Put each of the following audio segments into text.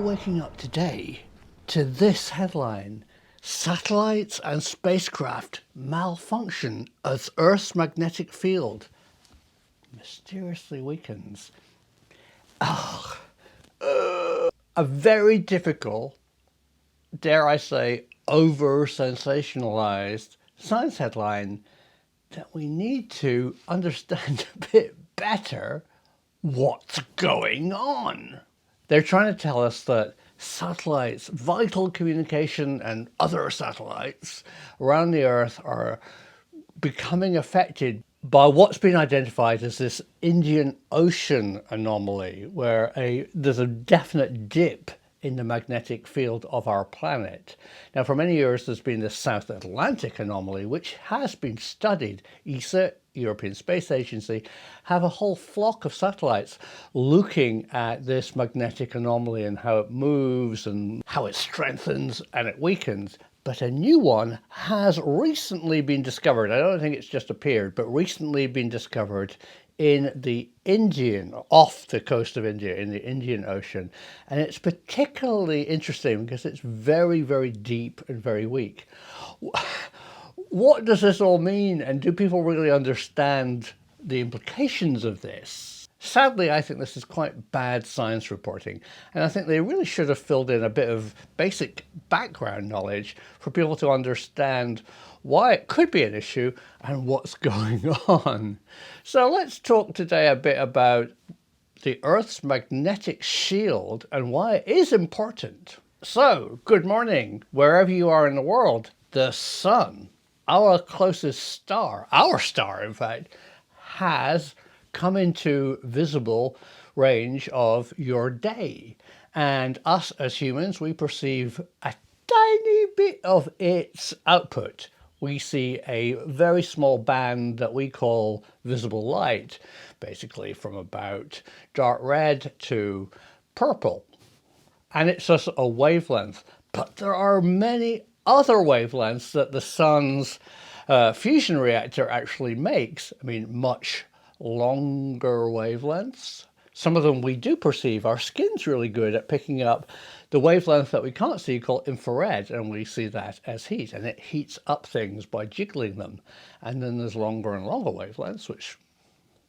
waking up today to this headline: Satellites and spacecraft malfunction as Earth's magnetic field mysteriously weakens. A very difficult, dare I say, over-sensationalized science headline that we need to understand a bit better what's going on. They're trying to tell us that satellites, vital communication and other satellites around the Earth are becoming affected by what's been identified as this Indian Ocean anomaly, where there's a definite dip in the magnetic field of our planet. Now, for many years, there's been this South Atlantic anomaly, which has been studied. ESA, European Space Agency, have a whole flock of satellites looking at this magnetic anomaly and how it moves and how it strengthens and it weakens. But a new one has recently been discovered. I don't think it's just appeared, but recently been discovered in the off the coast of India, in the Indian Ocean. And it's particularly interesting because it's very, very deep and very weak. What does this all mean? And do people really understand the implications of this? Sadly, I think this is quite bad science reporting, and I think they really should have filled in a bit of basic background knowledge for people to understand why it could be an issue and what's going on. So let's talk today a bit about the Earth's magnetic shield and why it is important. So, good morning, wherever you are in the world. The sun, our closest star, our star in fact, has come into visible range of your day. And us as humans, we perceive a tiny bit of its output. We see a very small band that we call visible light, basically from about dark red to purple. And it's just a wavelength. But there are many other wavelengths that the sun's fusion reactor actually makes. I mean, much longer wavelengths. Some of them we do perceive. Our skin's really good at picking up the wavelength that we can't see called infrared, and we see that as heat, and it heats up things by jiggling them. And then there's longer and longer wavelengths, which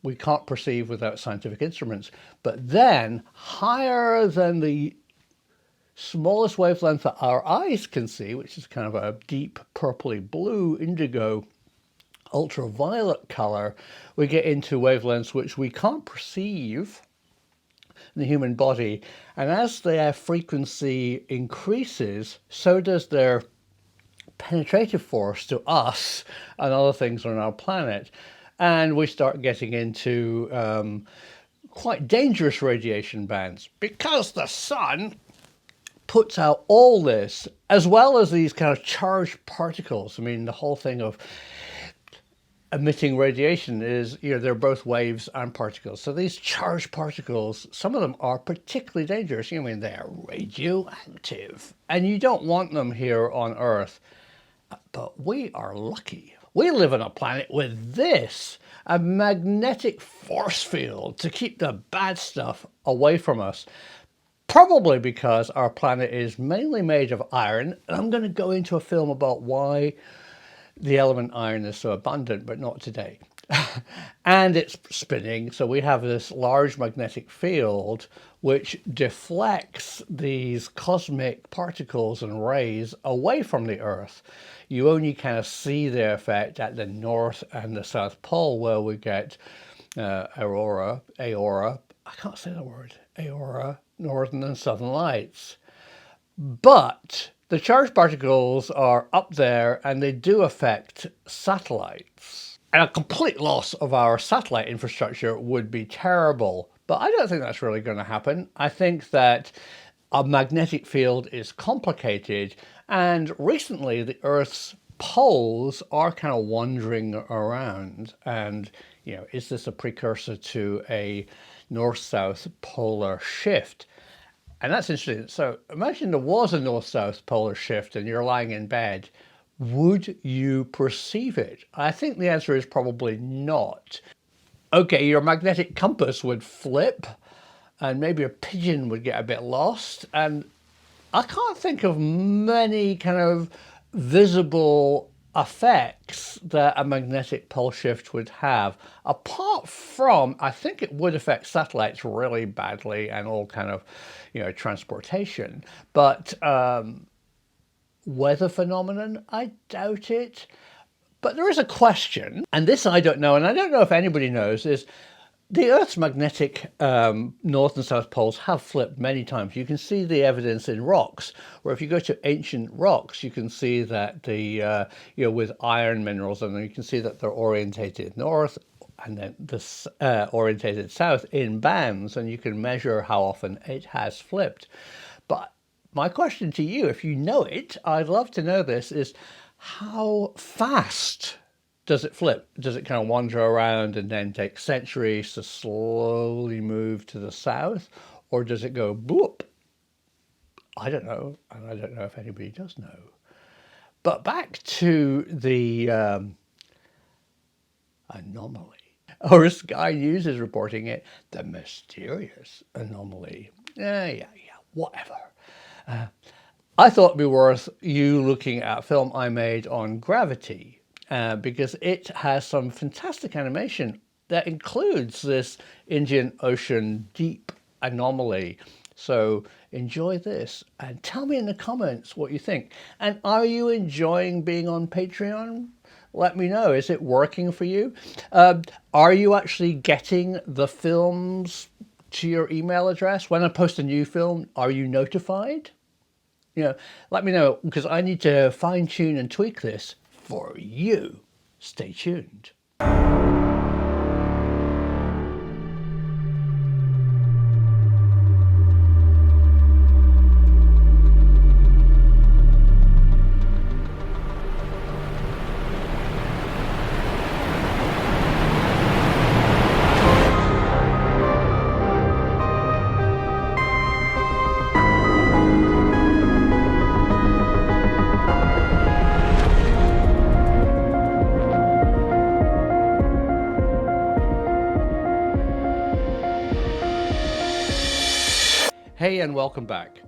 we can't perceive without scientific instruments. But then higher than the smallest wavelength that our eyes can see, which is kind of a deep purpley blue, indigo, ultraviolet color, we get into wavelengths which we can't perceive in the human body. And as their frequency increases, so does their penetrative force to us and other things on our planet. And we start getting into quite dangerous radiation bands, because the sun puts out all this, as well as these kind of charged particles. I mean, the whole thing of emitting radiation is, they're both waves and particles. So these charged particles, some of them are particularly dangerous. They're radioactive, and you don't want them here on Earth. But we are lucky. We live on a planet with a magnetic force field to keep the bad stuff away from us. Probably because our planet is mainly made of iron. And I'm going to go into a film about why the element iron is so abundant, but not today. And it's spinning, so we have this large magnetic field which deflects these cosmic particles and rays away from the Earth. You only kind of see the effect at the North and the South Pole, where we get aurora, I can't say the word, aurora, northern and southern lights. But the charged particles are up there, and they do affect satellites. And a complete loss of our satellite infrastructure would be terrible. But I don't think that's really going to happen. I think that a magnetic field is complicated, and recently the Earth's poles are kind of wandering around. And, is this a precursor to a north-south polar shift? And that's interesting. So imagine there was a north-south polar shift and you're lying in bed. Would you perceive it? I think the answer is probably not. Okay, your magnetic compass would flip. and maybe a pigeon would get a bit lost. And I can't think of many kind of visible effects that a magnetic pole shift would have, apart from, I think it would affect satellites really badly and all kind of, transportation. But weather phenomenon, I doubt it. But there is a question, and this I don't know, and I don't know if anybody knows, is the Earth's magnetic north and south poles have flipped many times. You can see the evidence in rocks, where if you go to ancient rocks, you can see that with iron minerals, and you can see that they're orientated north and then this orientated south in bands, and you can measure how often it has flipped. But my question to you, if you know it, I'd love to know this, is how fast does it flip? Does it kind of wander around and then take centuries to slowly move to the south? Or does it go bloop? I don't know, and I don't know if anybody does know. But back to the anomaly, or Sky News is reporting it, the mysterious anomaly. Yeah, whatever. I thought it'd be worth you looking at a film I made on gravity, because it has some fantastic animation that includes this Indian Ocean deep anomaly. So enjoy this and tell me in the comments what you think. And are you enjoying being on Patreon? Let me know. Is it working for you? Are you actually getting the films to your email address? When I post a new film, are you notified? Let me know, because I need to fine tune and tweak this for you. Stay tuned. Hey, and welcome back.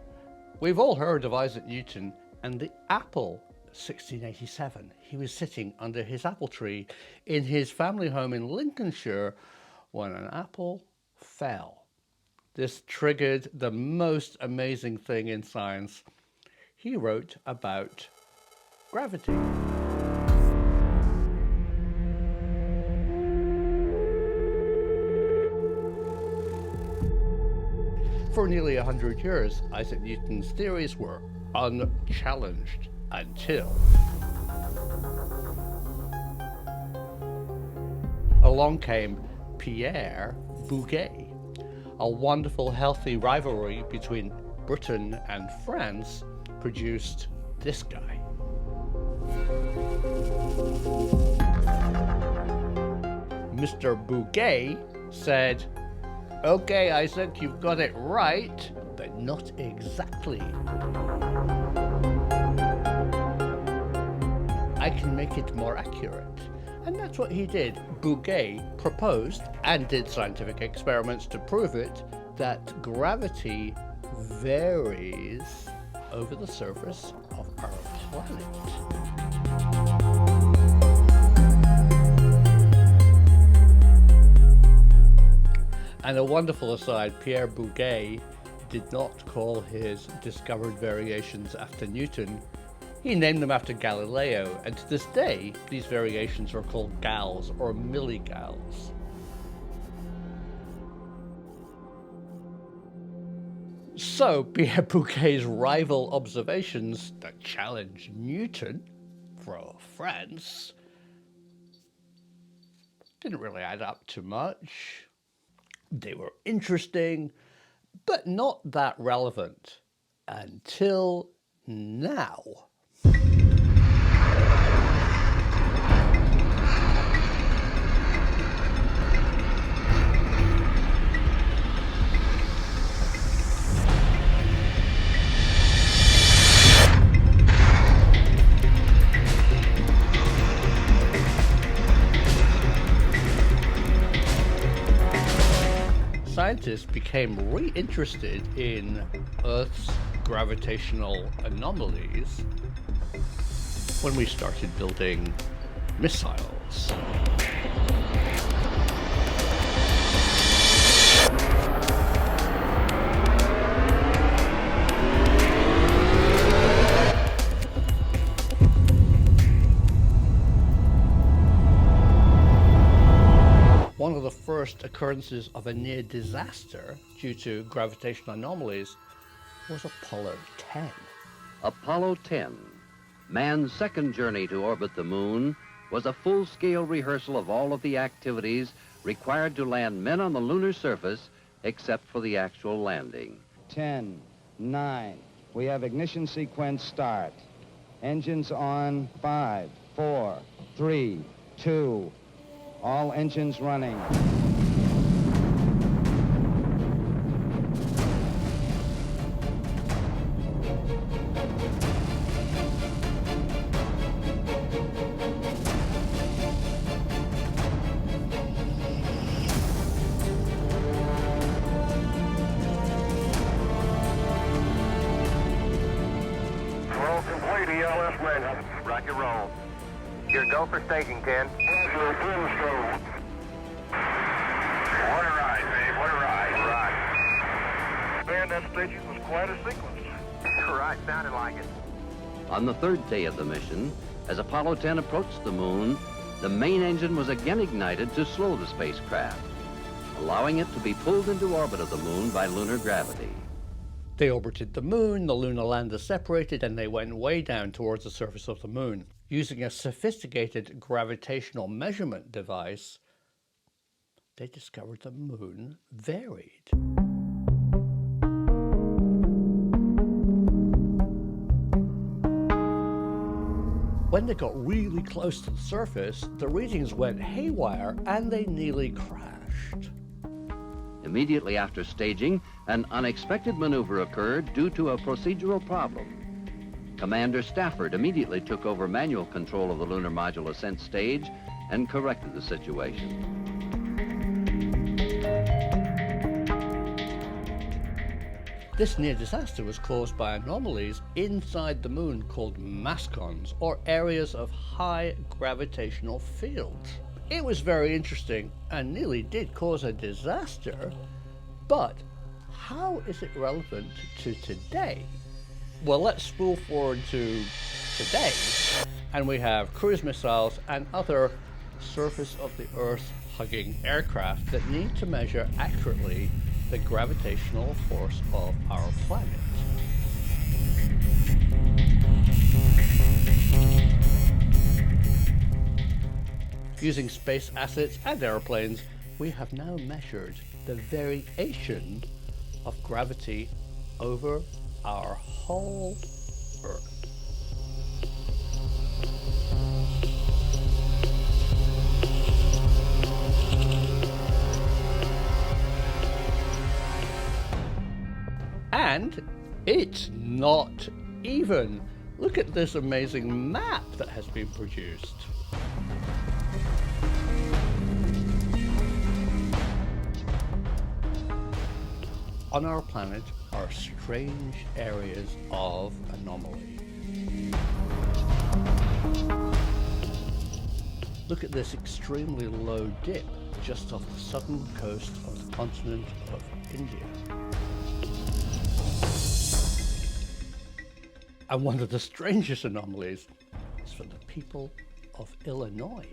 We've all heard of Isaac Newton and the apple 1687. He was sitting under his apple tree in his family home in Lincolnshire when an apple fell. This triggered the most amazing thing in science. He wrote about gravity. For nearly 100 years, Isaac Newton's theories were unchallenged until along came Pierre Bouguer. A wonderful, healthy rivalry between Britain and France produced this guy. Mr. Bouguer said, "Okay, Isaac, you've got it right, but not exactly. I can make it more accurate." And that's what he did. Bouguer proposed and did scientific experiments to prove it, that gravity varies over the surface of our planet. And a wonderful aside, Pierre Bouguer did not call his discovered variations after Newton. He named them after Galileo, and to this day, these variations are called gals or milligals. So Pierre Bouguer's rival observations that challenged Newton for France didn't really add up to much. They were interesting, but not that relevant until now. scientists became really interested in Earth's gravitational anomalies when we started building missiles. One of the first occurrences of a near disaster due to gravitational anomalies was Apollo 10. Apollo 10, man's second journey to orbit the moon, was a full-scale rehearsal of all of the activities required to land men on the lunar surface, except for the actual landing. 10, 9, we have ignition sequence start. Engines on, 5, 4, 3, 2, all engines running. Roll complete, ELS manual. Roger, roll. Your go for staging, 10. Roger, 10 stone. What a ride, babe, what a ride. Right. Man, that staging was quite a sequence. Right, sounded like it. On the third day of the mission, as Apollo 10 approached the moon, the main engine was again ignited to slow the spacecraft, allowing it to be pulled into orbit of the moon by lunar gravity. They orbited the moon, the lunar lander separated, and they went way down towards the surface of the moon. Using a sophisticated gravitational measurement device, they discovered the moon varied. When they got really close to the surface, the readings went haywire and they nearly crashed. Immediately after staging, an unexpected maneuver occurred due to a procedural problem. Commander Stafford immediately took over manual control of the lunar module ascent stage and corrected the situation. This near disaster was caused by anomalies inside the moon called mascons, or areas of high gravitational fields. It was very interesting and nearly did cause a disaster, but how is it relevant to today? Well, let's spool forward to today, and we have cruise missiles and other surface of the earth hugging aircraft that need to measure accurately the gravitational force of our planet. Using space assets and airplanes, we have now measured the variation of gravity over our whole Earth. And it's not even. Look at this amazing map that has been produced. On our planet are strange areas of anomaly. Look at this extremely low dip just off the southern coast of the continent of India. And one of the strangest anomalies is for the people of Illinois.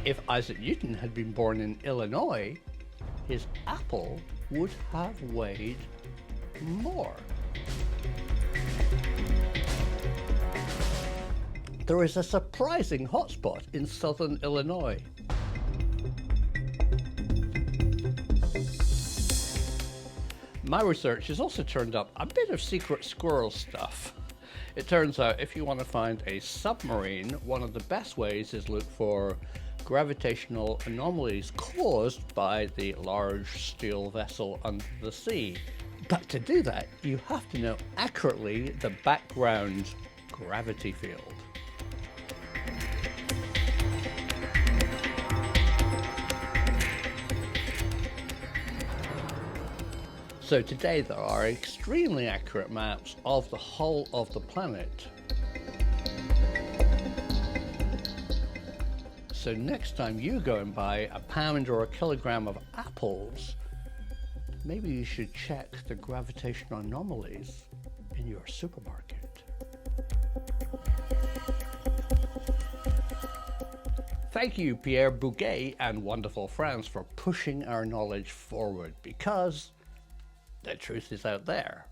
If Isaac Newton had been born in Illinois, his apple would have weighed more. There is a surprising hotspot in southern Illinois. My research has also turned up a bit of secret squirrel stuff. It turns out if you want to find a submarine, one of the best ways is look for gravitational anomalies caused by the large steel vessel under the sea. But to do that, you have to know accurately the background gravity field. So today there are extremely accurate maps of the whole of the planet. So next time you go and buy a pound or a kilogram of apples, maybe you should check the gravitational anomalies in your supermarket. Thank you, Pierre Bouguer and wonderful friends, for pushing our knowledge forward, because the truth is out there.